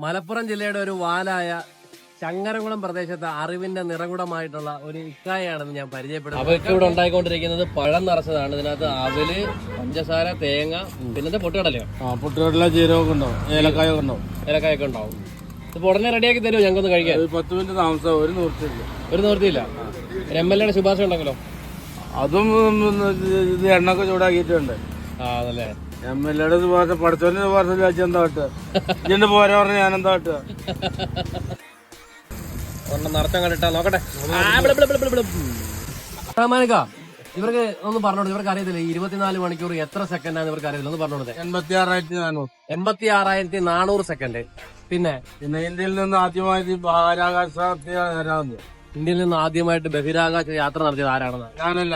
മലപ്പുറം ജില്ലയുടെ ഒരു വാലായ ചങ്ങരകുളം പ്രദേശത്തെ അറിവിന്റെ നിറകുടമായിട്ടുള്ള ഒരു ഇക്കായാണെന്ന് ഞാൻ പരിചയപ്പെടുന്നത്. അവർക്ക് ഇവിടെ ഉണ്ടായിക്കൊണ്ടിരിക്കുന്നത് പഴം നിറച്ചതാണ്. ഇതിനകത്ത് അവല്, പഞ്ചസാര, തേങ്ങ, പിന്നത്തെ പൊട്ടുകടലയോ? പൊട്ടുകടല, ജീരകമൊക്കെ ഉണ്ടാവും, ഏലക്കായൊക്കെ ഉണ്ടാവും. ഏലക്കായൊക്കെ ഉണ്ടാവും. ഇപ്പൊ ഉടനെ റെഡിയാക്കി തരുമോ ഞങ്ങൾക്കൊന്ന് കഴിക്കാൻ? 10 മിനിറ്റ് താമസം. ഒരു നിവൃത്തിയില്ല. ഒരു നിവൃത്തിയില്ല. MLA യുടെ ശുപാർശ ഉണ്ടെങ്കിലോ? അതും ഇത് എണ്ണൊക്കെ ചൂടാക്കിയിട്ടുണ്ട്. അതല്ലേ MLA യുടെ ശുപാർശ, പഠിച്ചവന്റെ ശുപാർശ ചോദിച്ചാൽ എന്താ കിട്ടുക? ഇതിന്റെ പോരാ പറഞ്ഞ ഞാൻ എന്താ കിട്ടുക? നിറച്ചം കണ്ടിട്ടാ നോക്കട്ടെ. ഇവർക്ക് ഒന്ന് പറഞ്ഞോളൂ, ഇവർക്ക് അറിയത്തില്ല 24 മണിക്കൂർ എത്ര സെക്കൻഡാണ് ഇവർക്ക് അറിയില്ല, ഒന്ന് പറഞ്ഞോളൂ. 86,400 സെക്കൻഡ്. പിന്നെ ഇന്ത്യയിൽ നിന്ന് ആദ്യമായിട്ട് ബഹിരാകാശ ഇന്ത്യയിൽ നിന്ന് ആദ്യമായിട്ട് ബഹിരാകാശ യാത്ര നടത്തിയത് ആരാണെന്ന്? ഞാനല്ല,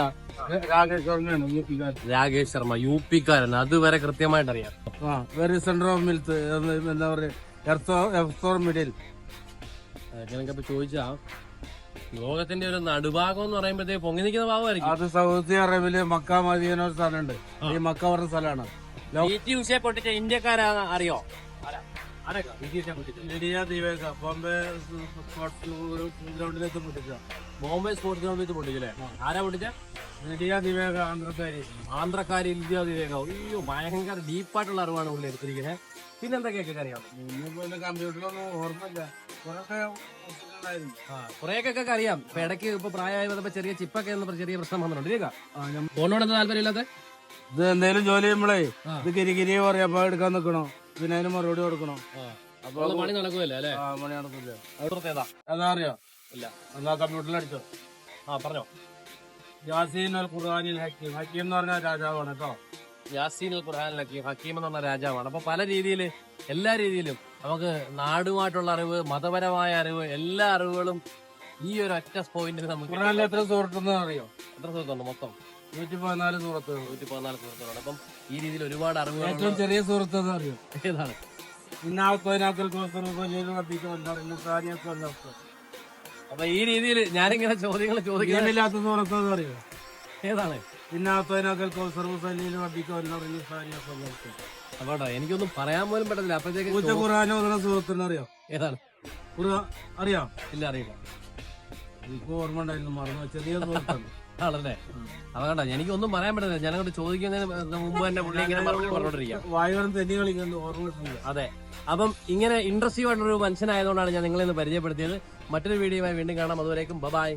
രാകേഷ് ശർമ്മ, UP-കാരൻ. അതുവരെ കൃത്യമായിട്ട് അറിയാം. വെരി സെന്റർ ഓഫ് മിൽത്ത്, എന്താ പറയാ, എർത്ത് മിഡിൽ. അങ്ങനെയൊക്കെ ചോദിച്ചാ ലോകത്തിന്റെ ഒരു നടുഭാഗം എന്ന് പറയുമ്പോഴത്തേക്ക് പൊങ്ങി നിൽക്കുന്ന ഭാഗമായിരിക്കും. അത് സൗദി അറേബ്യയില് മക്ക മദീന ഒരു സ്ഥലമുണ്ട്. ഈ മക്ക പറഞ്ഞ സ്ഥലമാണ്. PT ഉഷയെ പൊട്ടിച്ച ഇന്ത്യക്കാരാ അറിയോ? ലിഡിയ ദിവേക ബോംബെ സ്പോർട്സ് ഗ്രൗണ്ടിലേക്ക് പൊട്ടിച്ച. ബോംബെ സ്പോർട്സ് ഗ്രൗണ്ടിൽ പൊട്ടിച്ചല്ലേ? ആരാ പൊട്ടിച്ച? ലിഡിയ ദിവേക, ആന്ധ്രക്കാരി ലിഡിയ ദിവേക. അയ്യോ, ഭയങ്കര ഡീപ്പായിട്ടുള്ള അറിവാണ് പുള്ളി എടുത്തിരിക്കുന്നത്. പിന്നെന്തൊക്കെയൊക്കെ അറിയാം? കമ്പ്യൂട്ടറിലൊന്നും ഓർമ്മയില്ല, കുറേയൊക്കെ അറിയാം. ഇപ്പൊ ഇടയ്ക്ക് ഇപ്പൊ പ്രായമായി വന്നപ്പോ ചെറിയ ചിപ്പൊക്കെ ചെറിയ പ്രശ്നം വന്നിട്ടുണ്ട്. ഫോണോട് എന്താ താല്പര്യമില്ലാത്ത? ഇത് എന്തെങ്കിലും ജോലി ചെയ്യുമ്പോഴേ ഇത് കിരികിരി പറയാം, അപ്പൊ എടുക്കാൻ നിക്കണോ, പിന്നെ അതിന് മറുപടി കൊടുക്കണോ, അപ്പൊ പണി നടക്കുമല്ലോ അല്ലെ? പണി നടക്കില്ല. അതാ അറിയോ? ഇല്ല. എന്നാ കമ്പ്യൂട്ടറിൽ അടിച്ചോ. പറഞ്ഞോ. യാസീൻ അൽ ഖുർആനിൽ ഹക്കീം. ഹക്കീം എന്ന് പറഞ്ഞ രാജാവാണ് കേട്ടോ. യാസീൻ അൽ ഖുർആനിൽ ഹക്കീം എന്ന് പറഞ്ഞ രാജാവാണ്. അപ്പൊ പല രീതിയില്, എല്ലാ രീതിയിലും നമുക്ക് നാടുമായിട്ടുള്ള അറിവ്, മതപരമായ അറിവ്, എല്ലാ അറിവുകളും ഈ ഒരു ഒറ്റ പോയിന്റിൽ നമുക്ക്. ഖുർആനിൽ എത്ര സൂറത്തെന്ന് അറിയോ? എത്ര സുഹൃത്തുണ്ട്? മൊത്തം 114 സൂറത്തുകൾ. 114 സുഹൃത്തുക്കളാണ്. അപ്പം ഈ രീതിയിൽ ഒരുപാട് അറിവുകൾ. ഏറ്റവും ചെറിയ സുഹൃത്ത് അറിയോ? ഏതാണ്? അപ്പൊ ഈ രീതിയിൽ ഞാനിങ്ങനെ ചോദ്യങ്ങൾ ചോദിക്കാനില്ലാത്ത സുഹൃത്ത് അറിയോ? ഏതാണ്? അപ്പോട്ടോ എനിക്കൊന്നും പറയാൻ പോലും പറ്റത്തില്ല. അപ്പോഴത്തേക്ക് സുഹൃത്തിനറിയോ? ഏതാണ്? അറിയോ? ഇല്ല, അറിയില്ല. എനിക്ക് ഓർമ്മ ഉണ്ടായിരുന്നു, മറന്നു. ചെറിയ സുഹൃത്താണ്. ആണല്ലേ? അതുകൊണ്ടാ എനിക്കൊന്നും പറയാൻ പറ്റത്തില്ല. ഞാനങ്ങോട്ട് ചോദിക്കുന്നതിന് മുമ്പ് തന്നെ പുള്ളി ഇങ്ങനെ പറഞ്ഞോണ്ടിരിക്കാം. വായുകളും തെന്നി കളിക്കുന്നത് ഓർമ്മ. അതെ. അപ്പം ഇങ്ങനെ ഇൻട്രസ്റ്റീവ് ആയിട്ടൊരു മനുഷ്യനായതുകൊണ്ടാണ് ഞാൻ നിങ്ങളെ ഒന്ന് പരിചയപ്പെടുത്തിയത്. മറ്റൊരു വീഡിയോയുമായി വീണ്ടും കാണാം. അതുവരേക്കും ബൈ.